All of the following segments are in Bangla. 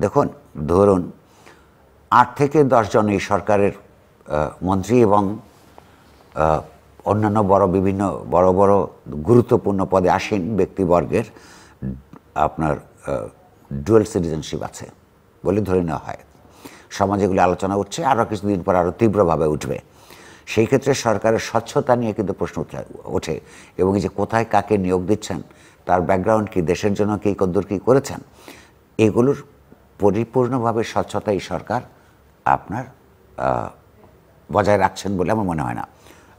দেখুন, ধরুন 8 থেকে 10 জন এই সরকারের মন্ত্রী এবং অন্যান্য বিভিন্ন বড় বড় গুরুত্বপূর্ণ পদে আসীন ব্যক্তিবর্গের আপনার ডুয়াল সিটিজেনশিপ আছে বলে ধরে নেওয়া হয়। সমাজে এগুলি আলোচনা উঠছে, আরও কিছুদিন পর আরও তীব্রভাবে উঠবে। সেই ক্ষেত্রে সরকারের স্বচ্ছতা নিয়ে কিন্তু প্রশ্ন ওঠে, এবং এই যে কোথায় কাকে নিয়োগ দিচ্ছেন, তার ব্যাকগ্রাউন্ড কি, দেশের জন্য কী কদ্দূর কী করেছেন, এগুলোর পরিপূর্ণভাবে স্বচ্ছতা এই সরকার আপনার বজায় রাখছেন বলে আমার মনে হয় না।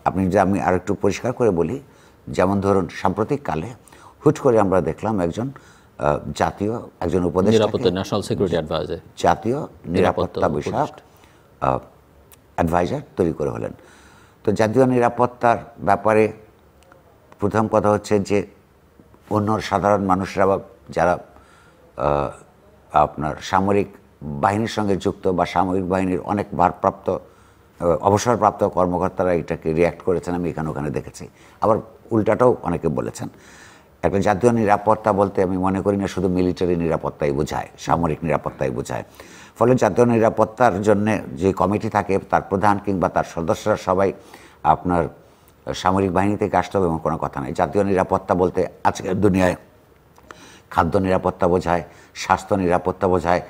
আপনি যদি আমি আর একটু পরিষ্কার করে বলি, যেমন ধরুন সাম্প্রতিককালে হুট করে আমরা দেখলাম জাতীয় একজন উপদেষ্টা, ন্যাশনাল সিকিউরিটি অ্যাডভাইজার, জাতীয় নিরাপত্তা বিষয়ক অ্যাডভাইজার তৈরি করে হলেন। তো জাতীয় নিরাপত্তার ব্যাপারে প্রথম কথা হচ্ছে যে অন্য সাধারণ মানুষরা বা যারা আপনার সামরিক বাহিনীর সঙ্গে যুক্ত বা সামরিক বাহিনীর অনেক ভারপ্রাপ্ত অবসরপ্রাপ্ত কর্মকর্তারা এটাকে রিয়্যাক্ট করেছেন, আমি এখানে ওখানে দেখেছি। আবার উল্টাটাও অনেকে বলেছেন। একটা জাতীয় নিরাপত্তা বলতে আমি মনে করি না শুধু মিলিটারি নিরাপত্তাই বোঝায়, সামরিক নিরাপত্তাই বোঝায়। ফলে জাতীয় নিরাপত্তার জন্য যে কমিটি থাকে তার প্রধান কিংবা তার সদস্যরা সবাই আপনার সামরিক বাহিনী থেকে আসতে হবে এমন কোনো কথা নেই। জাতীয় নিরাপত্তা বলতে আজকের দুনিয়ায় খাদ্য নিরাপত্তা বোঝায়, স্বাস্থ্য নিরাপত্তা বোঝায়,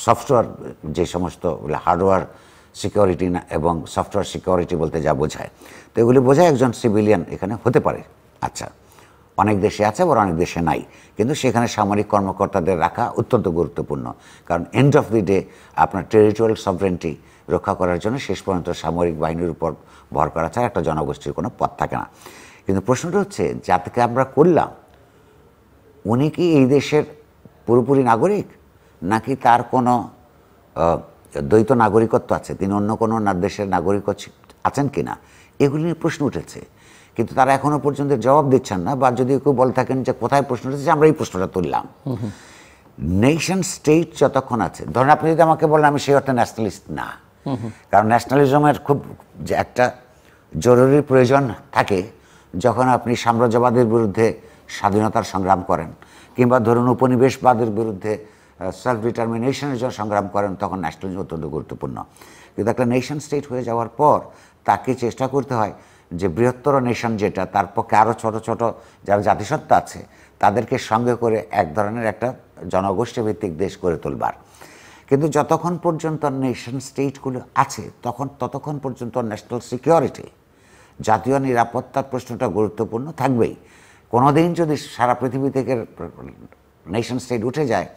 সফটওয়্যার যে সমস্ত হার্ডওয়্যার সিকিউরিটি না এবং সফটওয়্যার সিকিউরিটি বলতে যা বোঝায়, তো এগুলি বোঝায় একজন সিভিলিয়ান এখানে হতে পারে। আচ্ছা, অনেক দেশে আছে আবার অনেক দেশে নাই, কিন্তু সেখানে সামরিক কর্মকর্তাদের রাখা অত্যন্ত গুরুত্বপূর্ণ, কারণ এন্ড অফ দি ডে আপনার টেরিটোরিয়াল সভরেন্টি রক্ষা করার জন্য শেষ পর্যন্ত সামরিক বাহিনীর উপর ভর করা ছাড়া একটা জনগোষ্ঠীর কোনো পথ থাকে না। কিন্তু প্রশ্নটা হচ্ছে, যাকে আমরা করলাম উনি কি এই দেশের পুরোপুরি নাগরিক, নাকি তার কোনো দ্বৈত নাগরিকত্ব আছে, তিনি অন্য কোনো দেশের নাগরিক আছেন কি না, এগুলি নিয়ে প্রশ্ন উঠেছে। কিন্তু তারা এখনও পর্যন্ত জবাব দিচ্ছেন না, বা যদি কেউ বলে থাকেন যে কোথায় প্রশ্ন উঠেছে, আমরা এই প্রশ্নটা তুললাম। নেশন স্টেট যতক্ষণ আছে, ধরেন আপনি যদি আমাকে বলেন আমি সেই অর্থে ন্যাশনালিস্ট না, কারণ ন্যাশনালিজমের খুব যে একটা জরুরি প্রয়োজন থাকে যখন আপনি সাম্রাজ্যবাদের বিরুদ্ধে স্বাধীনতার সংগ্রাম করেন, কিংবা ধরুন উপনিবেশবাদের বিরুদ্ধে সেলফ ডিটারমিনেশনের জন্য সংগ্রাম করেন, তখন ন্যাশনালিজম অত্যন্ত গুরুত্বপূর্ণ। কিন্তু একটা নেশন স্টেট হয়ে যাওয়ার পর তাকে চেষ্টা করতে হয় যে বৃহত্তর নেশন যেটা, তার পক্ষে আরও ছোট ছোট যারা জাতিসত্তা আছে তাদেরকে সঙ্গে করে এক ধরনের একটা জনগোষ্ঠী ভিত্তিক দেশ গড়ে তুলবার। কিন্তু যতক্ষণ পর্যন্ত নেশন স্টেটগুলো আছে ততক্ষণ পর্যন্ত ন্যাশনাল সিকিউরিটি, জাতীয় নিরাপত্তার প্রশ্নটা গুরুত্বপূর্ণ থাকবেই। কোনোদিন যদি সারা পৃথিবী থেকে নেশন স্টেট উঠে যায়,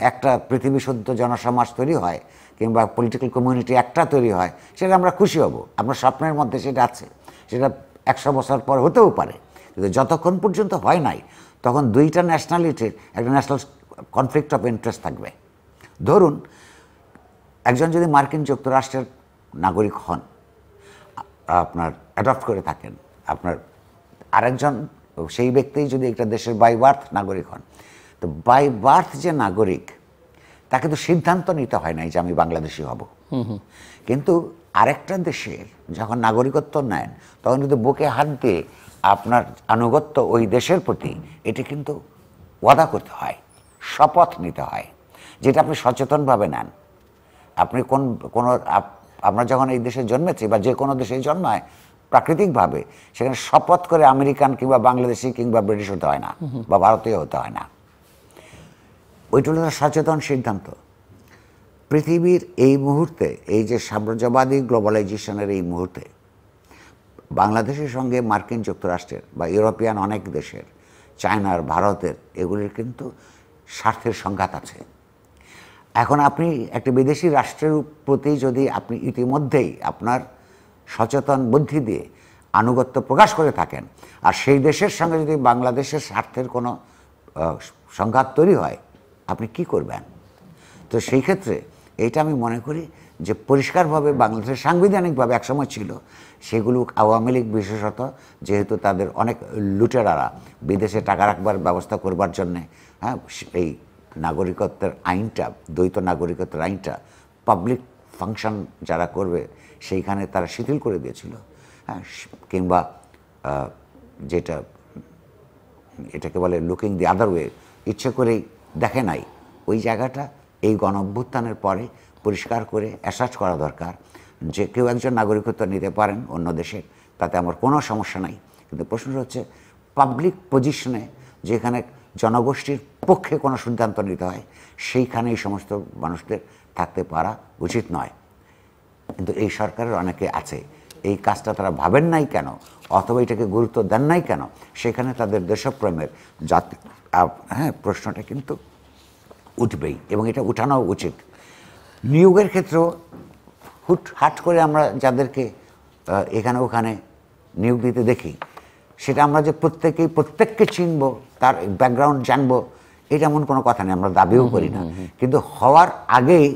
একটা পৃথিবী শুদ্ধ জনসমাজ তৈরি হয়, কিংবা পলিটিক্যাল কমিউনিটি একটা তৈরি হয়, সেটা আমরা খুশি হব, আমরা স্বপ্নের মধ্যে সেটা আছে, সেটা 100 বছর পর হতেও পারে। কিন্তু যতক্ষণ পর্যন্ত হয় নাই, তখন দুইটা ন্যাশনালিটির একটা ন্যাশনাল কনফ্লিক্ট অফ ইন্টারেস্ট থাকবে। ধরুন একজন যদি মার্কিন যুক্তরাষ্ট্রের নাগরিক হন, আপনার অ্যাডপ্ট করে থাকেন, আপনার আরেকজন সেই ব্যক্তি যদি একটা দেশের বাই বার্থ নাগরিক হন, তো বাই বার্থ যে নাগরিক তাকে তো সিদ্ধান্ত নিতে হয় নাই যে আমি বাংলাদেশি হব। কিন্তু আরেকটা দেশের যখন নাগরিকত্ব নেন, তখন কিন্তু বুকে হাত দিয়ে আপনার আনুগত্য ওই দেশের প্রতি এটি কিন্তু ওয়াদা করতে হয়, শপথ নিতে হয়, যেটা আপনি সচেতনভাবে নেন। আপনি আমরা যখন এই দেশে জন্মেছি বা যে কোনো দেশে জন্মায় প্রাকৃতিকভাবে, সেখানে শপথ করে আমেরিকান কিংবা বাংলাদেশি কিংবা ব্রিটিশ হতে হয় না, বা ভারতীয় হতে হয় না। ওইটা হলো সচেতন সিদ্ধান্ত। পৃথিবীর এই মুহূর্তে, এই যে সাম্রাজ্যবাদী গ্লোবালাইজেশনের এই মুহূর্তে, বাংলাদেশের সঙ্গে মার্কিন যুক্তরাষ্ট্রের বা ইউরোপিয়ান অনেক দেশের, চায়নার, ভারতের, এগুলির কিন্তু স্বার্থের সংঘাত আছে। এখন আপনি একটা বিদেশি রাষ্ট্রের প্রতি যদি আপনি ইতিমধ্যেই আপনার সচেতন বুদ্ধি দিয়ে আনুগত্য প্রকাশ করে থাকেন, আর সেই দেশের সঙ্গে যদি বাংলাদেশের স্বার্থের কোনো সংঘাত তৈরি হয়, আপনি কি করবেন? তো সেই ক্ষেত্রে এইটা আমি মনে করি যে পরিষ্কারভাবে বাংলাদেশের সাংবিধানিকভাবে একসময় ছিল, সেগুলো আওয়ামী লীগ বিশেষত, যেহেতু তাদের অনেক লুটেরারা বিদেশে টাকা রাখবার ব্যবস্থা করবার জন্যে, হ্যাঁ, এই নাগরিকত্বের আইনটা, দ্বৈত নাগরিকত্বের আইনটা পাবলিক ফাংশন যারা করবে সেইখানে তারা শিথিল করে দিয়েছিল, হ্যাঁ, কিংবা এটাকে বলে লুকিং দি আদার ওয়ে, ইচ্ছে করেই দেখে নাই, ওই জায়গাটা এই গণ অভ্যুত্থানের পরে পরিষ্কার করে অ্যাসার্ট করা দরকার যে কেউ একজন নাগরিকত্ব নিতে পারেন অন্য দেশের, তাতে আমার কোনো সমস্যা নাই। কিন্তু প্রশ্নটা হচ্ছে পাবলিক পজিশনে যেখানে জনগোষ্ঠীর পক্ষে কোনো সিদ্ধান্ত নিতে হয় সেইখানে এই সমস্ত মানুষদের থাকতে পারা উচিত নয়। কিন্তু এই সরকারের অনেকে আছে, এই কাজটা তারা ভাবেন নাই কেন, অথবা এটাকে গুরুত্ব দেন নাই কেন, সেখানে তাদের দেশপ্রেমের জাতি প্রশ্নটা কিন্তু উঠবেই, এবং এটা উঠানো উচিত। নিয়োগের ক্ষেত্রেও হুটহাট করে আমরা যাদেরকে এখানে ওখানে নিয়োগ দিতে দেখি, সেটা আমরা যে প্রত্যেককে চিনব, তার ব্যাকগ্রাউন্ড জানবো, এটা এমন কোনো কথা নেই, আমরা দাবিও করি না। কিন্তু হওয়ার আগেই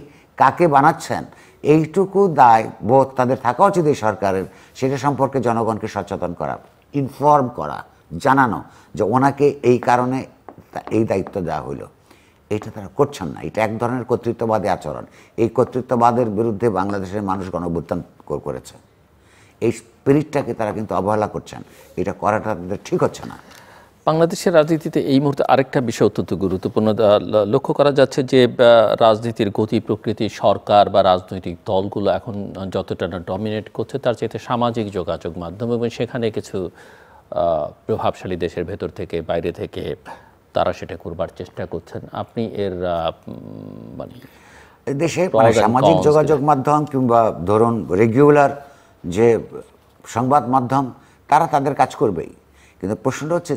কাকে বানাচ্ছেন এইটুকু দায় বোধ তাদের থাকা উচিত এই সরকারের, সেটা সম্পর্কে জনগণকে সচেতন করা, ইনফর্ম করা, জানানো যে ওনাকে এই কারণে এই দায়িত্ব দেওয়া হলো। এটা তারা করছেন না। এটা এক ধরনের কর্তৃত্ববাদী আচরণ। এই কর্তৃত্ববাদের বিরুদ্ধে বাংলাদেশের মানুষ গণঅভ্যুত্থান করেছে। এই স্পিরিটটাকে তারা কিন্তু অবহেলা করছেন। এটা করাটা তাদের ঠিক হচ্ছে না। বাংলাদেশের রাজনীতিতে এই মুহূর্তে আরেকটা বিষয় অত্যন্ত গুরুত্বপূর্ণ লক্ষ্য করা যাচ্ছে যে রাজনীতির গতি প্রকৃতি সরকার বা রাজনৈতিক দলগুলো এখন যতটা না ডমিনেট করছে তার চাইতে সামাজিক যোগাযোগ মাধ্যম, এবং সেখানে কিছু প্রভাবশালী দেশের ভেতর থেকে বাইরে থেকে তারা সেটা করবার চেষ্টা করছেন। আপনি এর মানে দেশে সামাজিক যোগাযোগ মাধ্যম কিংবা ধরুন রেগুলার যে সংবাদ মাধ্যম, তারা তাদের কাজ করবেই। কিন্তু প্রশ্নটা হচ্ছে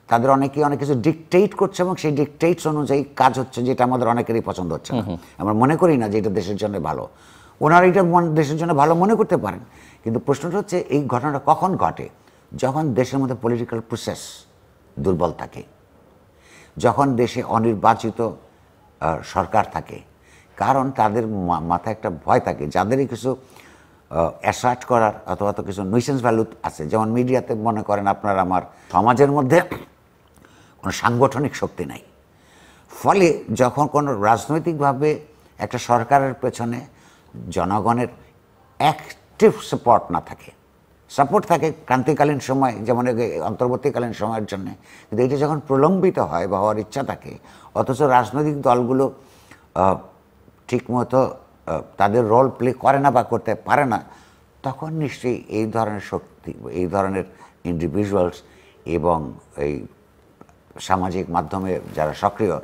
তাদের অনেকেই অনেক কিছু ডিকটেট করছে, এবং সেই ডিকটেটস অনুযায়ী কাজ হচ্ছে, যেটা আমাদের অনেকেরই পছন্দ হচ্ছে না। আমরা মনে করি না যে এটা দেশের জন্য ভালো, ওনারা এটা দেশের জন্য ভালো মনে করতে পারেন। কিন্তু প্রশ্নটা হচ্ছে এই ঘটনাটা কখন ঘটে? যখন দেশের মধ্যে পলিটিক্যাল প্রসেস দুর্বল থাকে, যখন দেশে অনির্বাচিত সরকার থাকে। কারণ তাদের মাথায় একটা ভয় থাকে, যাদেরই কিছু অ্যাসার্ট করার অথবা তো কিছু নিউসেন্স ভ্যালু আছে, যেমন মিডিয়াতে মনে করেন আপনার আমার সমাজের মধ্যে কোনো সাংগঠনিক শক্তি নাই। ফলে যখন কোনো রাজনৈতিকভাবে একটা সরকারের পেছনে জনগণের অ্যাক্টিভ সাপোর্ট না থাকে, সাপোর্ট থাকে ক্রান্তিকালীন সময়, যেমন অন্তর্বর্তীকালীন সময়ের জন্য, কিন্তু এটা যখন প্রলম্বিত হয় বা হওয়ার ইচ্ছা থাকে, অথচ রাজনৈতিক দলগুলো ঠিকমতো তাদের রোল প্লে করে না বা করতে পারে না, তখন নিশ্চয়ই এই ধরনের শক্তি, এই ধরনের ইন্ডিভিজুয়ালস এবং এই সামাজিক মাধ্যমে যারা সক্রিয়,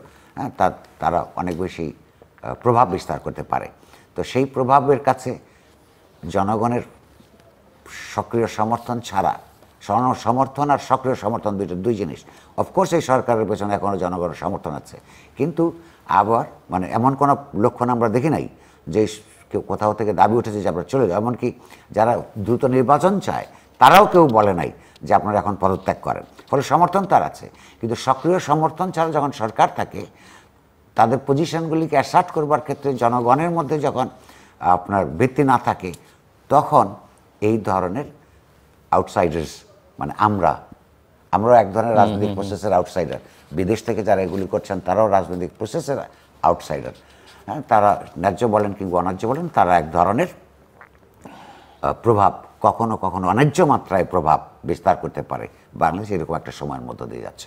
তারা অনেক বেশি প্রভাব বিস্তার করতে পারে। তো সেই প্রভাবের কাছে জনগণের সক্রিয় সমর্থন ছাড়া, সমর্থন আর সক্রিয় সমর্থন দুই জিনিস। অফকোর্স এই সরকারের পেছনে এখনও জনগণের সমর্থন আছে, কিন্তু আবার মানে এমন কোনো লক্ষণ আমরা দেখি নাই যে কেউ কোথাও থেকে দাবি উঠেছে যে আমরা চলে যাও। এমনকি যারা দ্রুত নির্বাচন চায় তারাও কেউ বলে নাই যে আপনারা এখন পদত্যাগ করেন। ফলে সমর্থন তার আছে, কিন্তু সক্রিয় সমর্থন ছাড়া যখন সরকার থাকে, তাদের পজিশনগুলিকে অ্যাসার্ট করবার ক্ষেত্রে জনগণের মধ্যে যখন আপনার ভিত্তি না থাকে, তখন এই ধরনের আউটসাইডার্স, মানে আমরাও এক ধরনের রাজনৈতিক প্রসেসের আউটসাইডার। বিদেশ থেকে যারা এগুলি করছেন তারাও রাজনৈতিক প্রসেসের আউটসাইডার। হ্যাঁ, তারা ন্যায্য বলেন কিংবা অন্যায্য বলেন, তারা এক ধরনের প্রভাব, কখনো কখনো অন্যায্য মাত্রায় প্রভাব বিস্তার করতে পারে। বাংলাদেশ এরকম একটা সময়ের মধ্য দিয়ে যাচ্ছে।